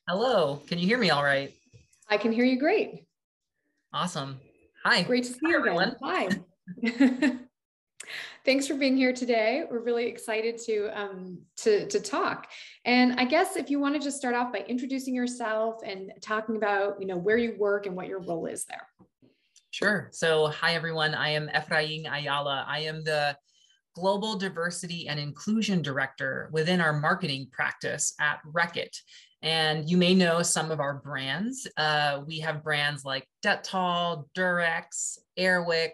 Hello, can you hear me all right? I can hear you great. Awesome. Hi. Great to see Hi, you again. everyone. Hi. Thanks for being here today. We're really excited to talk. And I guess if you want to just start off by introducing yourself and talking about, where you work and what your role is there. Sure. So, hi, everyone. I am Efrain Ayala. I am the Global Diversity and Inclusion Director within our marketing practice at Reckitt. And you may know some of our brands. We have brands like Dettol, Durex, Airwick,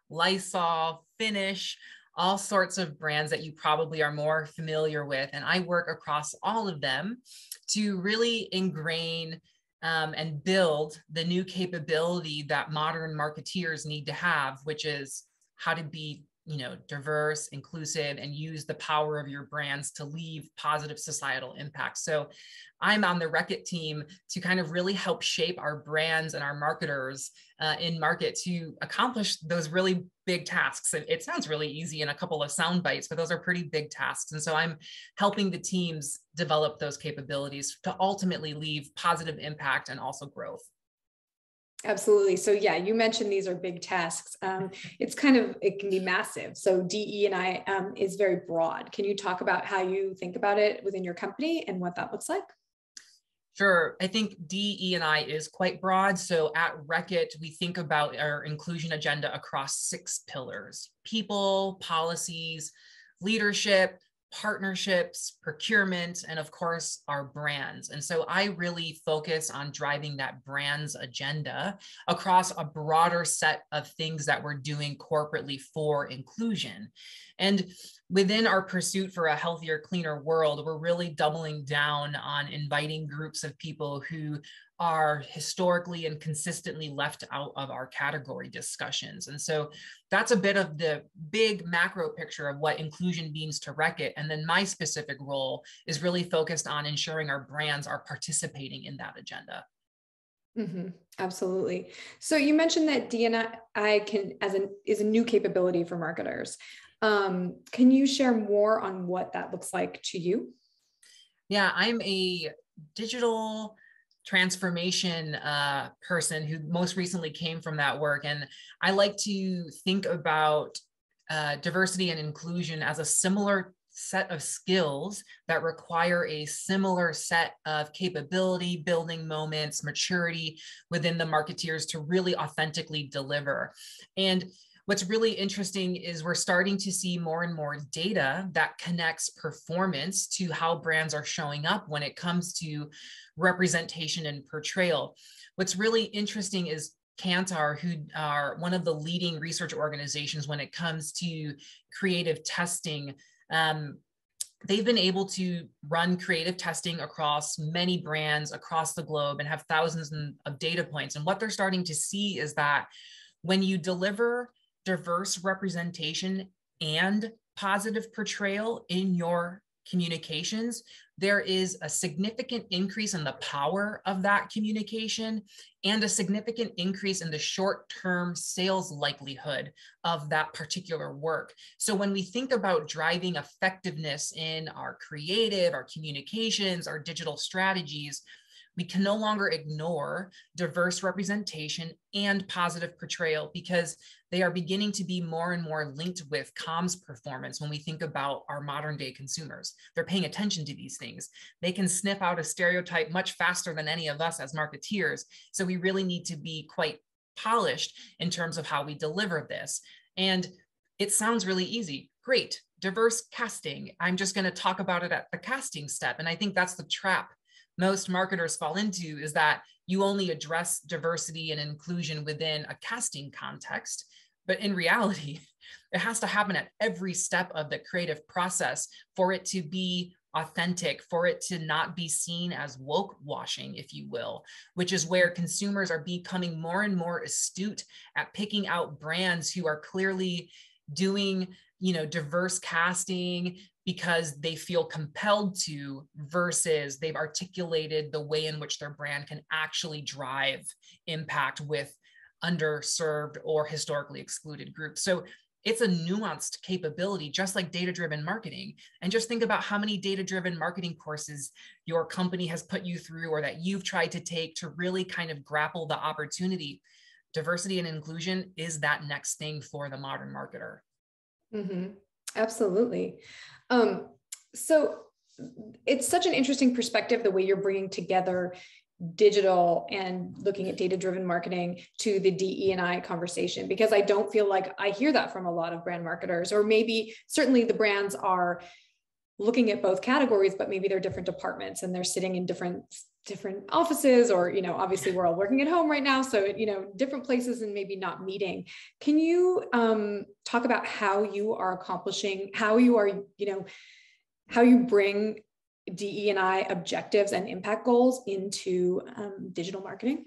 Lysol, Finish, all sorts of brands that you probably are more familiar with. And I work across all of them to really ingrain and build the new capability that modern marketeers need to have, which is how to be diverse, inclusive, and use the power of your brands to leave positive societal impact. So I'm on the Reckitt team to kind of really help shape our brands and our marketers in market to accomplish those really big tasks. It sounds really easy in a couple of sound bites, but those are pretty big tasks. And so I'm helping the teams develop those capabilities to ultimately leave positive impact and also growth. Absolutely. So yeah, you mentioned these are big tasks. It can be massive. So DE&I is very broad. Can you talk about how you think about it within your company and what that looks like? Sure. I think DE&I is quite broad. So at Reckitt, we think about our inclusion agenda across 6 pillars: people, policies, leadership, partnerships, procurement, and of course, our brands. And so I really focus on driving that brands agenda across a broader set of things that we're doing corporately for inclusion. And within our pursuit for a healthier, cleaner world, we're really doubling down on inviting groups of people who are historically and consistently left out of our category discussions. And so that's a bit of the big macro picture of what inclusion means to Reckitt. And then my specific role is really focused on ensuring our brands are participating in that agenda. Mm-hmm. Absolutely. So you mentioned that Dianna is a new capability for marketers. Can you share more on what that looks like to you? Yeah, I'm a digital transformation person who most recently came from that work. And I like to think about diversity and inclusion as a similar set of skills that require a similar set of capability, building moments, maturity within the marketeers to really authentically deliver. And what's really interesting is we're starting to see more and more data that connects performance to how brands are showing up when it comes to representation and portrayal. What's really interesting is Kantar, who are one of the leading research organizations when it comes to creative testing, they've been able to run creative testing across many brands across the globe and have thousands of data points. And what they're starting to see is that when you deliver diverse representation and positive portrayal in your communications, there is a significant increase in the power of that communication and a significant increase in the short-term sales likelihood of that particular work. So when we think about driving effectiveness in our creative, our communications, our digital strategies, we can no longer ignore diverse representation and positive portrayal because they are beginning to be more and more linked with comms performance. When we think about our modern day consumers, they're paying attention to these things. They can sniff out a stereotype much faster than any of us as marketeers. So we really need to be quite polished in terms of how we deliver this. And it sounds really easy. Great, diverse casting. I'm just going to talk about it at the casting step. And I think that's the trap most marketers fall into, is that you only address diversity and inclusion within a casting context. But in reality, it has to happen at every step of the creative process for it to be authentic, for it to not be seen as woke washing, if you will, which is where consumers are becoming more and more astute at picking out brands who are clearly doing, diverse casting because they feel compelled to, versus they've articulated the way in which their brand can actually drive impact with underserved or historically excluded groups. So it's a nuanced capability, just like data-driven marketing. And just think about how many data-driven marketing courses your company has put you through or that you've tried to take to really kind of grapple the opportunity. Diversity and inclusion is that next thing for the modern marketer. Mm-hmm. Absolutely. So it's such an interesting perspective, the way you're bringing together digital and looking at data-driven marketing to the DE&I conversation, because I don't feel like I hear that from a lot of brand marketers, or maybe certainly the brands are looking at both categories, but maybe they're different departments and they're sitting in different offices, or, obviously we're all working at home right now. So, different places and maybe not meeting. Can you talk about how you are accomplishing, how you are, how you bring DE&I objectives and impact goals into digital marketing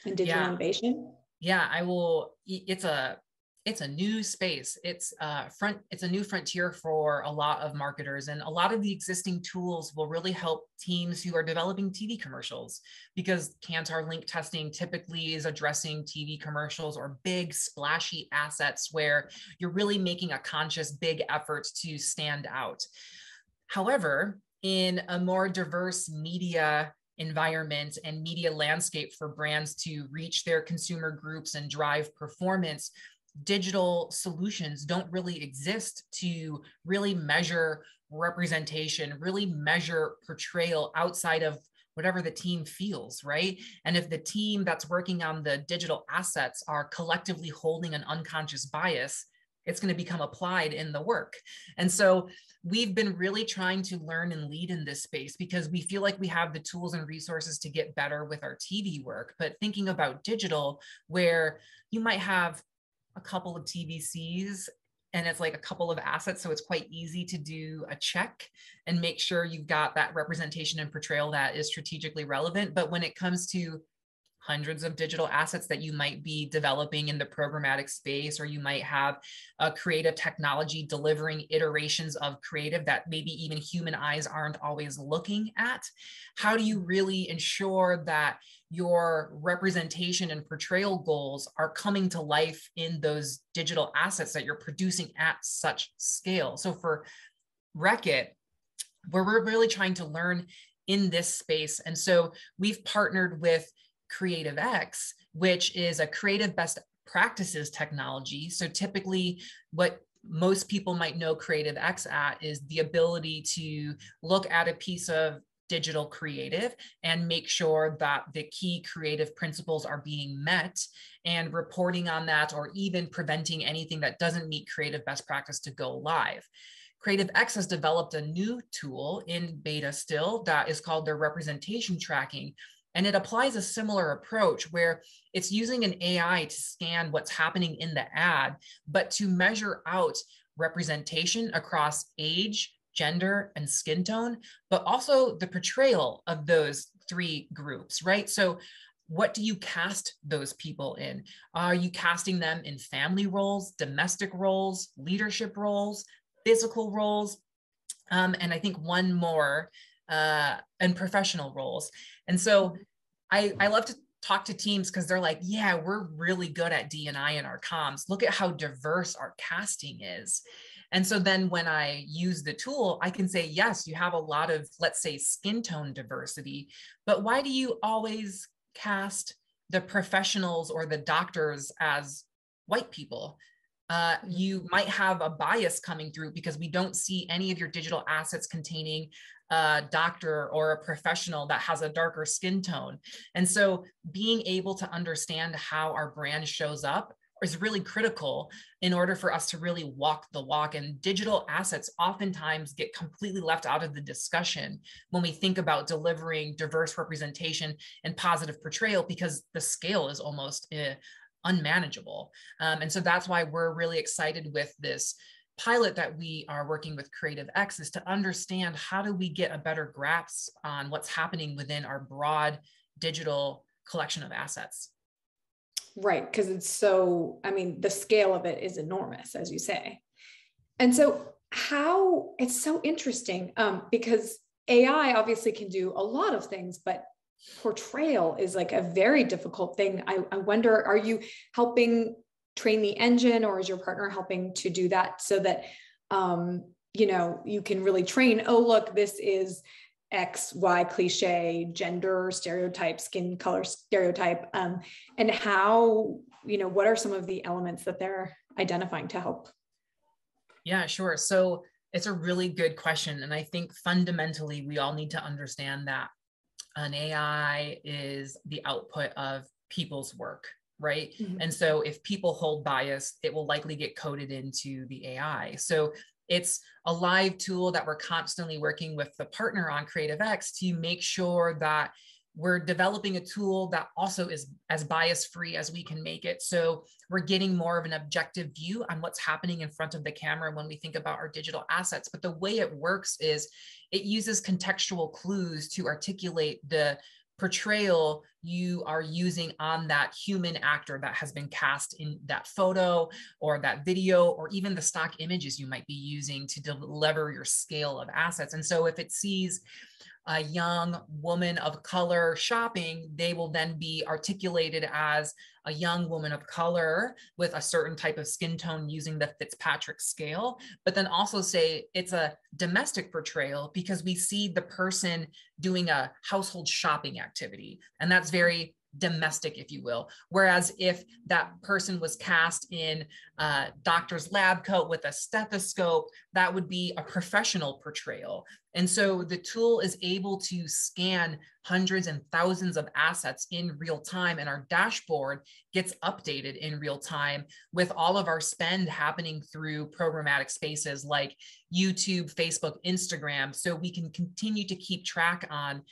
and digital innovation? Yeah, I will. It's a new space. It's a new frontier for a lot of marketers, and a lot of the existing tools will really help teams who are developing TV commercials, because Kantar link testing typically is addressing TV commercials or big splashy assets where you're really making a conscious big effort to stand out. However, in a more diverse media environment and media landscape for brands to reach their consumer groups and drive performance, digital solutions don't really exist to really measure representation, really measure portrayal outside of whatever the team feels, right? And if the team that's working on the digital assets are collectively holding an unconscious bias, it's going to become applied in the work. And so we've been really trying to learn and lead in this space, because we feel like we have the tools and resources to get better with our TV work. But thinking about digital, where you might have a couple of TVCs and it's like a couple of assets, so it's quite easy to do a check and make sure you've got that representation and portrayal that is strategically relevant. But when it comes to hundreds of digital assets that you might be developing in the programmatic space, or you might have a creative technology delivering iterations of creative that maybe even human eyes aren't always looking at, how do you really ensure that your representation and portrayal goals are coming to life in those digital assets that you're producing at such scale? So for Reckitt, we're really trying to learn in this space. And so we've partnered with Creative X, which is a creative best practices technology. So typically what most people might know Creative X at is the ability to look at a piece of digital creative and make sure that the key creative principles are being met, and reporting on that, or even preventing anything that doesn't meet creative best practice to go live. Creative X has developed a new tool in beta still that is called their representation tracking. And it applies a similar approach where it's using an AI to scan what's happening in the ad, but to measure out representation across age, gender, and skin tone, but also the portrayal of those three groups, right? So what do you cast those people in? Are you casting them in family roles, domestic roles, leadership roles, physical roles? And I think one more, and professional roles. And so I love to talk to teams, because they're like, yeah, we're really good at D&I in our comms. Look at how diverse our casting is. And so then when I use the tool, I can say, yes, you have a lot of, let's say, skin tone diversity, but why do you always cast the professionals or the doctors as white people? You might have a bias coming through because we don't see any of your digital assets containing a doctor or a professional that has a darker skin tone. And so being able to understand how our brand shows up is really critical in order for us to really walk the walk. And digital assets oftentimes get completely left out of the discussion when we think about delivering diverse representation and positive portrayal, because the scale is almost unmanageable. And so that's why we're really excited with this pilot that we are working with Creative X, is to understand how do we get a better grasp on what's happening within our broad digital collection of assets. Right, because it's so, the scale of it is enormous, as you say. And so how, it's so interesting, because AI obviously can do a lot of things, but portrayal is like a very difficult thing. I wonder, are you helping train the engine, or is your partner helping to do that so that, you know, you can really train, oh, look, this is X, Y cliche, gender stereotype, skin color stereotype, and how, you know, what are some of the elements that they're identifying to help? Yeah, sure. So it's a really good question. And I think fundamentally, we all need to understand that an AI is the output of people's work, right? Mm-hmm. And so if people hold bias, it will likely get coded into the AI. So it's a live tool that we're constantly working with the partner on CreativeX to make sure that we're developing a tool that also is as bias-free as we can make it. So we're getting more of an objective view on what's happening in front of the camera when we think about our digital assets. But the way it works is it uses contextual clues to articulate the portrayal you are using on that human actor that has been cast in that photo or that video, or even the stock images you might be using to deliver your scale of assets. And so if it sees a young woman of color shopping, they will then be articulated as a young woman of color with a certain type of skin tone using the Fitzpatrick scale, but then also say it's a domestic portrayal because we see the person doing a household shopping activity. And that's very domestic, if you will. Whereas if that person was cast in a doctor's lab coat with a stethoscope, that would be a professional portrayal. And so the tool is able to scan hundreds and thousands of assets in real time, and our dashboard gets updated in real time with all of our spend happening through programmatic spaces like YouTube, Facebook, Instagram. So we can continue to keep track on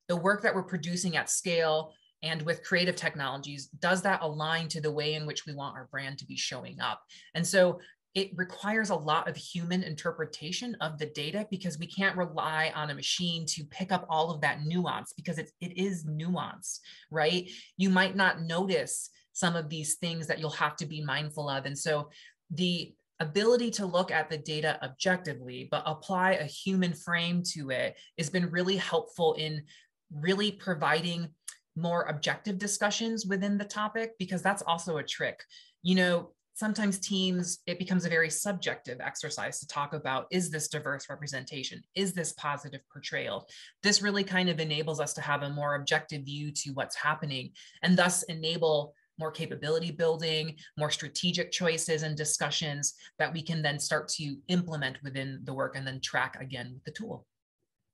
the work that we're producing at scale. And with creative technologies, does that align to the way in which we want our brand to be showing up? And so it requires a lot of human interpretation of the data, because we can't rely on a machine to pick up all of that nuance, because it is nuance, right? You might not notice some of these things that you'll have to be mindful of. And so the ability to look at the data objectively, but apply a human frame to it has been really helpful in really providing more objective discussions within the topic, because that's also a trick. You know, sometimes teams, it becomes a very subjective exercise to talk about, is this diverse representation? Is this positive portrayal? This really kind of enables us to have a more objective view to what's happening, and thus enable more capability building, more strategic choices and discussions that we can then start to implement within the work and then track again with the tool.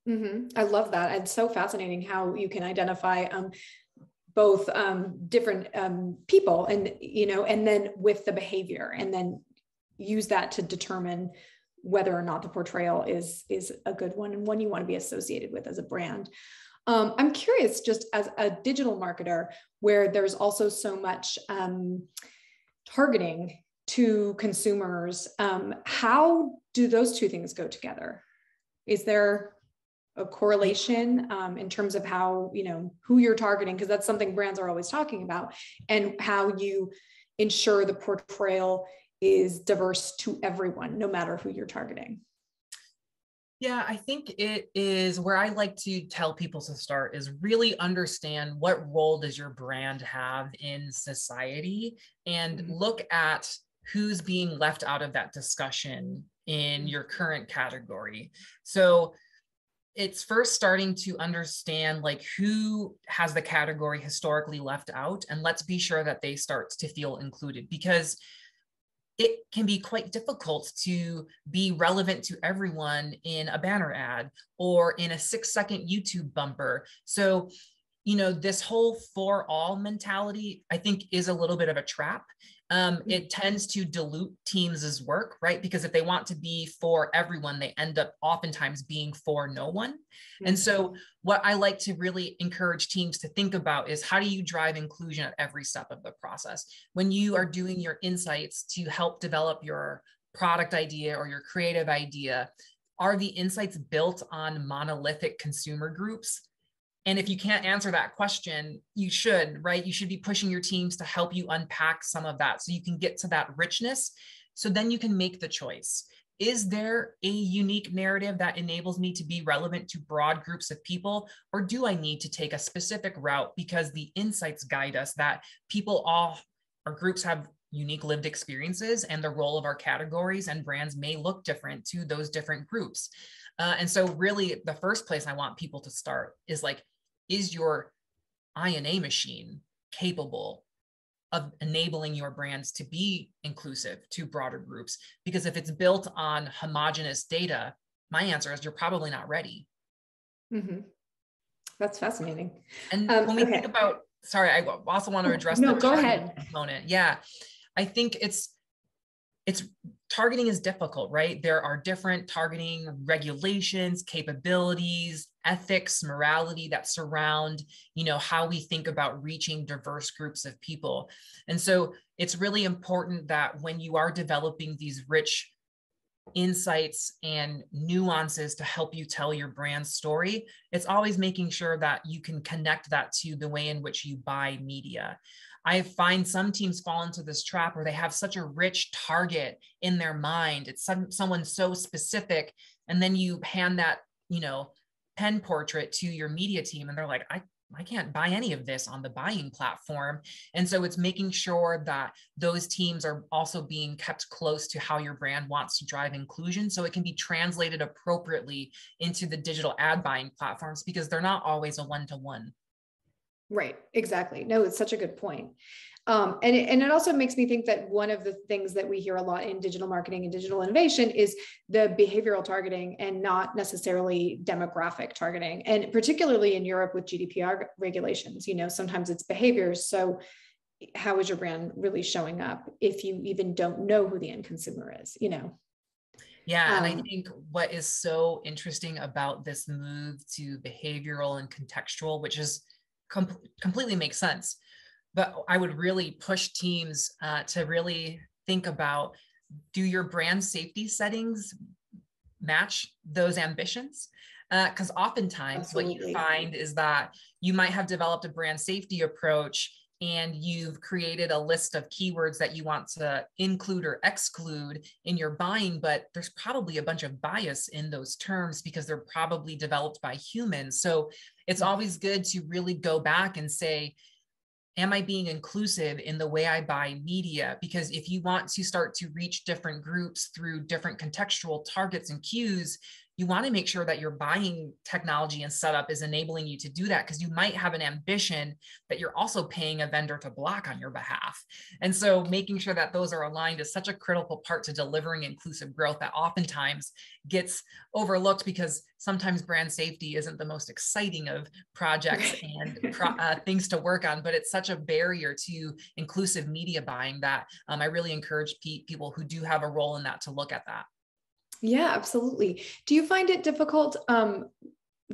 Mm-hmm. I love that. It's so fascinating how you can identify both different people, and you know, and then with the behavior, and then use that to determine whether or not the portrayal is a good one and one you want to be associated with as a brand. I'm curious, just as a digital marketer, where there's also so much targeting to consumers, how do those two things go together? Is there a correlation in terms of how, you know, who you're targeting, because that's something brands are always talking about, and how you ensure the portrayal is diverse to everyone, no matter who you're targeting? Yeah, I think it is where I like to tell people to start is really understand what role does your brand have in society, and look at who's being left out of that discussion in your current category. So it's first starting to understand like who has the category historically left out, and let's be sure that they start to feel included, because it can be quite difficult to be relevant to everyone in a banner ad or in a 6-second YouTube bumper. So, you know, this whole for all mentality, I think, is a little bit of a trap. It tends to dilute teams' work, right? Because if they want to be for everyone, they end up oftentimes being for no one. And so what I like to really encourage teams to think about is, how do you drive inclusion at every step of the process? When you are doing your insights to help develop your product idea or your creative idea, are the insights built on monolithic consumer groups? And if you can't answer that question, you should, right? You should be pushing your teams to help you unpack some of that so you can get to that richness. So then you can make the choice. Is there a unique narrative that enables me to be relevant to broad groups of people? Or do I need to take a specific route because the insights guide us that people all or groups have unique lived experiences and the role of our categories and brands may look different to those different groups. And so really the first place I want people to start is like, is your INA machine capable of enabling your brands to be inclusive to broader groups? Because if it's built on homogenous data, my answer is you're probably not ready. Mm-hmm. That's fascinating. And when we think about, sorry, I also want to address the go ahead component. Yeah, I think it's targeting is difficult, right? There are different targeting regulations, capabilities, ethics, morality that surround, how we think about reaching diverse groups of people. And so it's really important that when you are developing these rich insights and nuances to help you tell your brand story, it's always making sure that you can connect that to the way in which you buy media. I find some teams fall into this trap where they have such a rich target in their mind. It's someone so specific. And then you hand that, pen portrait to your media team and they're like, I can't buy any of this on the buying platform. And so it's making sure that those teams are also being kept close to how your brand wants to drive inclusion so it can be translated appropriately into the digital ad buying platforms, because they're not always a one-to-one. Right, exactly. No, it's such a good point. And it also makes me think that one of the things that we hear a lot in digital marketing and digital innovation is the behavioral targeting and not necessarily demographic targeting. And particularly in Europe with GDPR regulations, sometimes it's behaviors. So how is your brand really showing up if you even don't know who the end consumer is, Yeah, and I think what is so interesting about this move to behavioral and contextual, which is completely makes sense. But I would really push teams to really think about, do your brand safety settings match those ambitions? Because oftentimes Absolutely. What you find is that you might have developed a brand safety approach and you've created a list of keywords that you want to include or exclude in your buying, but there's probably a bunch of bias in those terms because they're probably developed by humans. So it's always good to really go back and say, am I being inclusive in the way I buy media? Because if you want to start to reach different groups through different contextual targets and cues, you want to make sure that your buying technology and setup is enabling you to do that, because you might have an ambition that you're also paying a vendor to block on your behalf. And so making sure that those are aligned is such a critical part to delivering inclusive growth that oftentimes gets overlooked, because sometimes brand safety isn't the most exciting of projects and things to work on, but it's such a barrier to inclusive media buying that I really encourage people who do have a role in that to look at that. Yeah, absolutely. Do you find it difficult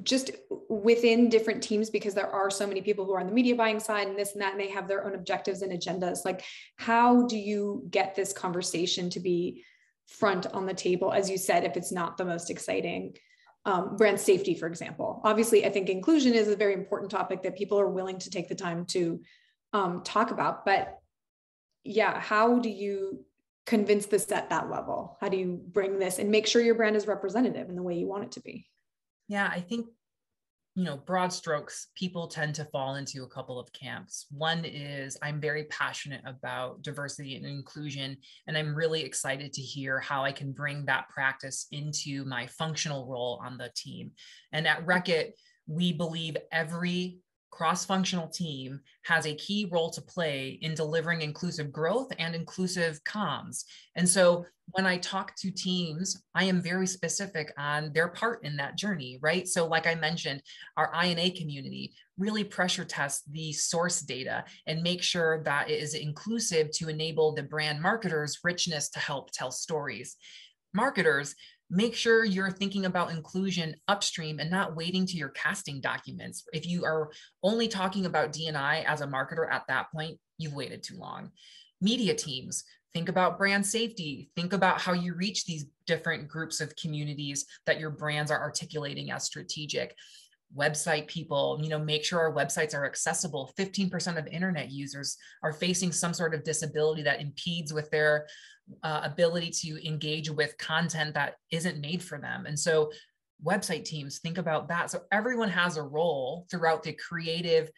just within different teams, because there are so many people who are on the media buying side and this and that, and they have their own objectives and agendas? Like, how do you get this conversation to be front on the table, as you said, if it's not the most exciting? Brand safety, for example. Obviously, I think inclusion is a very important topic that people are willing to take the time to talk about. But yeah, how do you convince this at that level? How do you bring this and make sure your brand is representative in the way you want it to be? Yeah, I think, broad strokes, people tend to fall into a couple of camps. One is I'm very passionate about diversity and inclusion, and I'm really excited to hear how I can bring that practice into my functional role on the team. And at Reckitt, we believe every cross-functional team has a key role to play in delivering inclusive growth and inclusive comms. And so when I talk to teams, I am very specific on their part in that journey, right? So like I mentioned, our INA community really pressure tests the source data and make sure that it is inclusive to enable the brand marketers' richness to help tell stories. Marketers, make sure you're thinking about inclusion upstream and not waiting to your casting documents. If you are only talking about D&I as a marketer at that point, you've waited too long. Media teams, think about brand safety. Think about how you reach these different groups of communities that your brands are articulating as strategic. Website people, make sure our websites are accessible. 15% of internet users are facing some sort of disability that impedes with their ability to engage with content that isn't made for them. And so website teams, think about that. So everyone has a role throughout the creative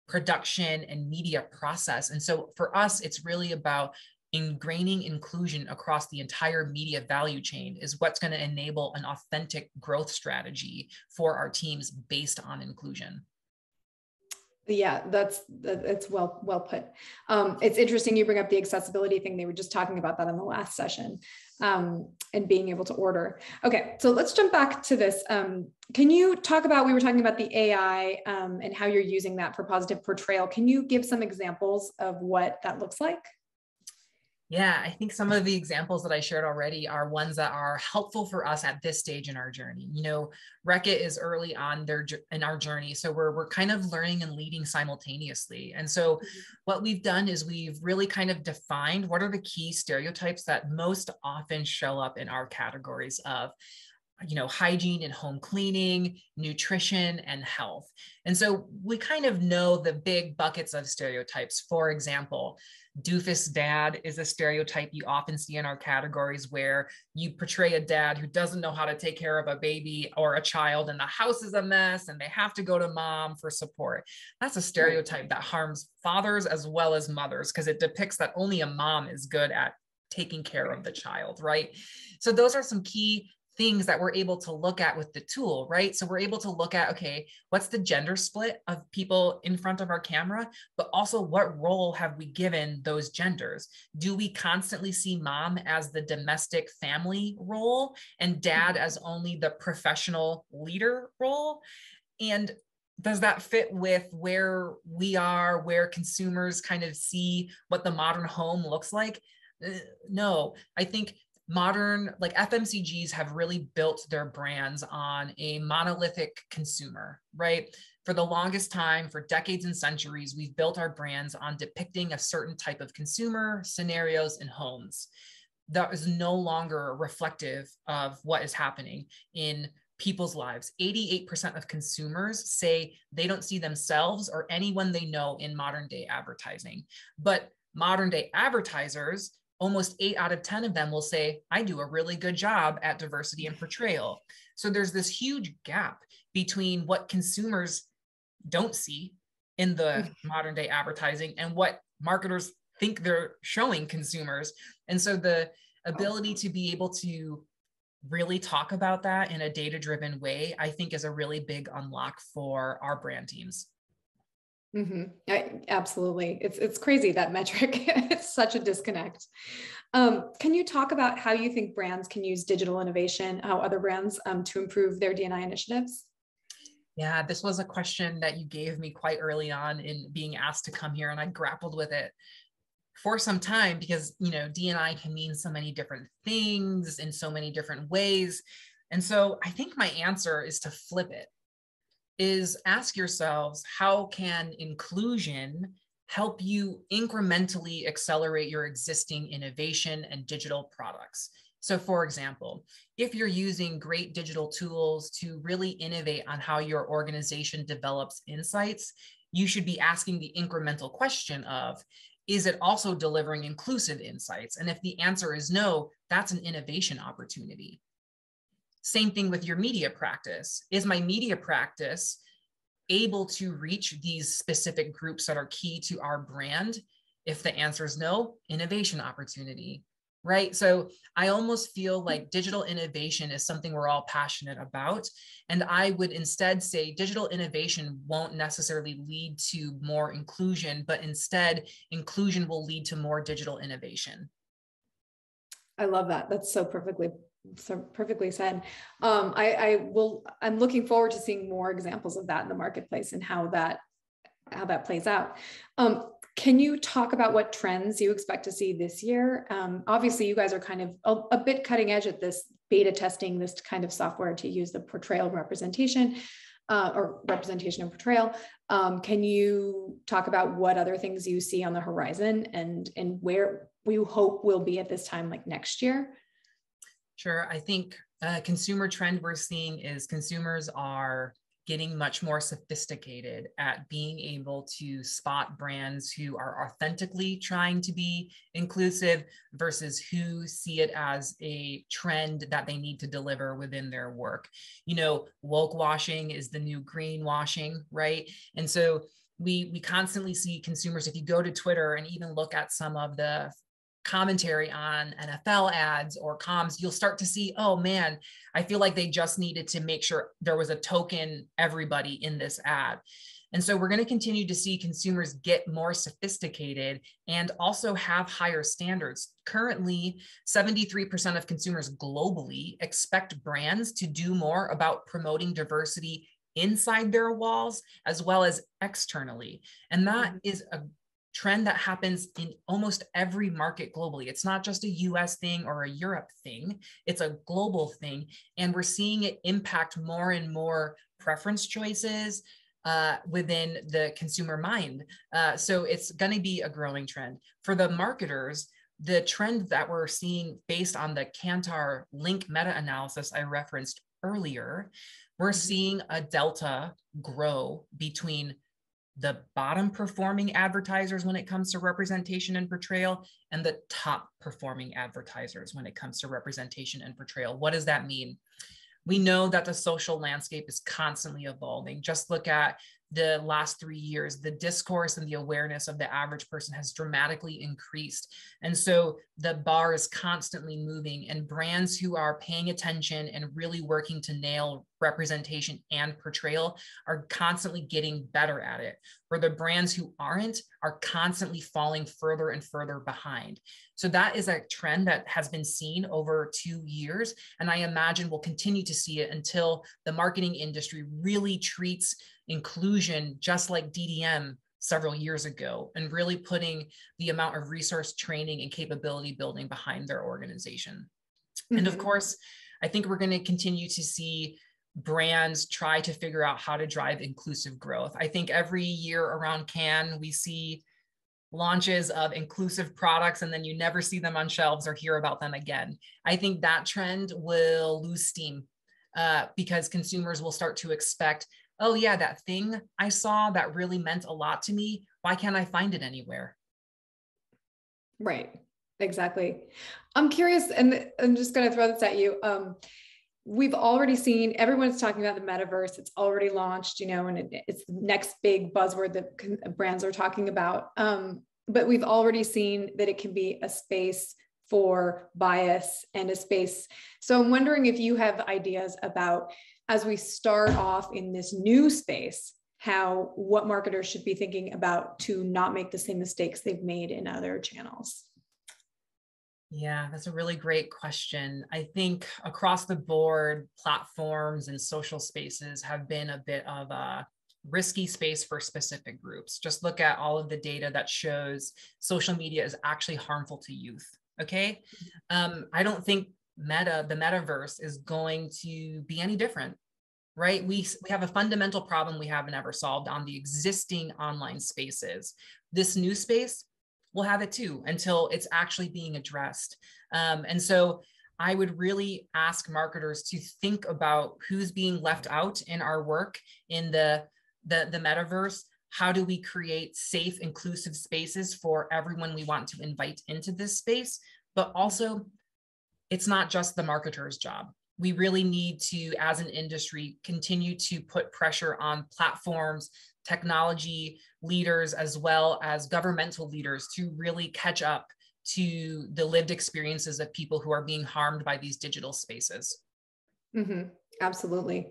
production and media process. And so for us, it's really about ingraining inclusion across the entire media value chain is what's going to enable an authentic growth strategy for our teams based on inclusion. Yeah, that's well put. It's interesting you bring up the accessibility thing. They were just talking about that in the last session, and being able to order. Okay, so let's jump back to this. Can you talk about, we were talking about the AI and how you're using that for positive portrayal. Can you give some examples of what that looks like? Yeah, I think some of the examples that I shared already are ones that are helpful for us at this stage in our journey. You know, Reckitt is early on in our journey, so we're kind of learning and leading simultaneously. And so what we've done is we've really kind of defined what are the key stereotypes that most often show up in our categories of, you know, hygiene and home cleaning, nutrition, and health. And so we kind of know the big buckets of stereotypes. For example, doofus dad is a stereotype you often see in our categories, where you portray a dad who doesn't know how to take care of a baby or a child, and the house is a mess and they have to go to mom for support. That's a stereotype that harms fathers as well as mothers, because it depicts that only a mom is good at taking care of the child, right? So those are some key things that we're able to look at with the tool, right? So we're able to look at, okay, what's the gender split of people in front of our camera, but also what role have we given those genders? Do we constantly see mom as the domestic family role and dad as only the professional leader role? And does that fit with where we are, where consumers kind of see what the modern home looks like? No, I think modern, like FMCGs have really built their brands on a monolithic consumer, right? For the longest time, for decades and centuries, we've built our brands on depicting a certain type of consumer, scenarios, and homes. That is no longer reflective of what is happening in people's lives. 88% of consumers say they don't see themselves or anyone they know in modern day advertising. But modern day advertisers, almost 8 out of 10 of them will say, I do a really good job at diversity and portrayal. So there's this huge gap between what consumers don't see in the modern day advertising and what marketers think they're showing consumers. And so the ability to be able to really talk about that in a data-driven way, I think, is a really big unlock for our brand teams. Absolutely. It's crazy, that metric. It's such a disconnect. Can you talk about how you think brands can use digital innovation, how other brands to improve their D&I initiatives? Yeah, this was a question that you gave me quite early on in being asked to come here, and I grappled with it for some time because, you know, D&I can mean so many different things in so many different ways. And so I think my answer is to flip it. Is ask yourselves, how can inclusion help you incrementally accelerate your existing innovation and digital products? So for example, if you're using great digital tools to really innovate on how your organization develops insights, you should be asking the incremental question of, is it also delivering inclusive insights? And if the answer is no, that's an innovation opportunity. Same thing with your media practice. Is my media practice able to reach these specific groups that are key to our brand? If the answer is no, innovation opportunity, right? So I almost feel like digital innovation is something we're all passionate about. And I would instead say digital innovation won't necessarily lead to more inclusion, but instead inclusion will lead to more digital innovation. I love that. That's so perfectly said. I'm looking forward to seeing more examples of that in the marketplace and how that plays out. Can you talk about what trends you expect to see this year? Obviously, you guys are kind of a bit cutting edge at this, beta testing this kind of software to use the portrayal representation or representation and portrayal. Can you talk about what other things you see on the horizon and where we hope we'll be at this time, like next year? Sure. I think a consumer trend we're seeing is consumers are getting much more sophisticated at being able to spot brands who are authentically trying to be inclusive versus who see it as a trend that they need to deliver within their work. You know, woke washing is the new greenwashing, right? And so we constantly see consumers, if you go to Twitter and even look at some of the commentary on NFL ads or comms, you'll start to see, oh man, I feel like they just needed to make sure there was a token everybody in this ad. And so we're going to continue to see consumers get more sophisticated and also have higher standards. Currently, 73% of consumers globally expect brands to do more about promoting diversity inside their walls as well as externally. And that is a trend that happens in almost every market globally. It's not just a US thing or a Europe thing, it's a global thing. And we're seeing it impact more and more preference choices within the consumer mind. So it's going to be a growing trend. For the marketers, the trend that we're seeing based on the Kantar link meta-analysis I referenced earlier, we're seeing a delta grow between the bottom performing advertisers when it comes to representation and portrayal and the top performing advertisers when it comes to representation and portrayal. What does that mean? We know that the social landscape is constantly evolving. Just look at the last 3 years, the discourse and the awareness of the average person has dramatically increased. And so the bar is constantly moving, and brands who are paying attention and really working to nail representation and portrayal are constantly getting better at it, where the brands who aren't are constantly falling further and further behind. So that is a trend that has been seen over 2 years. And I imagine we'll continue to see it until the marketing industry really treats inclusion just like DDM several years ago, and really putting the amount of resource training and capability building behind their organization. And of course, I think we're going to continue to see brands try to figure out how to drive inclusive growth. I think every year around Cannes, we see launches of inclusive products, and then you never see them on shelves or hear about them again. I think that trend will lose steam because consumers will start to expect, oh yeah, that thing I saw that really meant a lot to me, why can't I find it anywhere? Right, exactly. I'm curious, and I'm just going to throw this at you. We've already seen, everyone's talking about the metaverse. It's already launched, and it's the next big buzzword that brands are talking about. But we've already seen that it can be a space for bias and a space. So I'm wondering if you have ideas about, as we start off in this new space, what marketers should be thinking about to not make the same mistakes they've made in other channels. Yeah, that's a really great question. I think across the board, platforms and social spaces have been a bit of a risky space for specific groups. Just look at all of the data that shows social media is actually harmful to youth. Okay. I don't think the metaverse is going to be any different, right? We have a fundamental problem we haven't ever solved on the existing online spaces. This new space, we'll have it too until it's actually being addressed. And so I would really ask marketers to think about who's being left out in our work in the metaverse. How do we create safe, inclusive spaces for everyone we want to invite into this space? But also, it's not just the marketer's job. We really need to, as an industry, continue to put pressure on platforms, technology leaders, as well as governmental leaders to really catch up to the lived experiences of people who are being harmed by these digital spaces. Absolutely.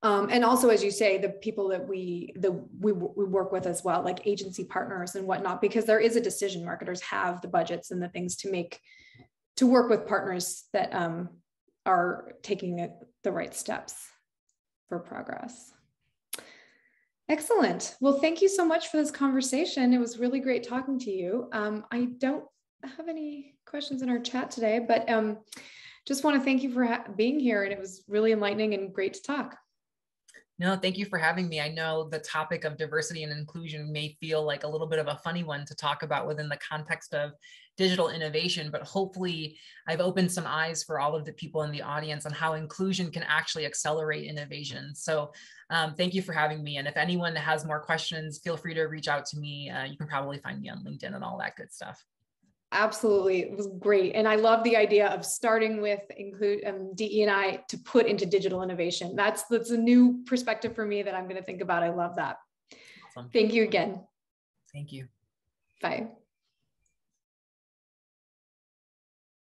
And also, as you say, the people that we work with as well, like agency partners and whatnot, because there is a decision. Marketers have the budgets and the things to work with partners that are taking the right steps for progress. Excellent. Well, thank you so much for this conversation. It was really great talking to you. I don't have any questions in our chat today, but just want to thank you for being here. And it was really enlightening and great to talk. No, thank you for having me. I know the topic of diversity and inclusion may feel like a little bit of a funny one to talk about within the context of digital innovation, but hopefully I've opened some eyes for all of the people in the audience on how inclusion can actually accelerate innovation. So thank you for having me. And if anyone has more questions, feel free to reach out to me. You can probably find me on LinkedIn and all that good stuff. Absolutely. It was great. And I love the idea of starting with DE&I to put into digital innovation. That's a new perspective for me that I'm going to think about. I love that. Awesome. Thank you again. Thank you. Bye.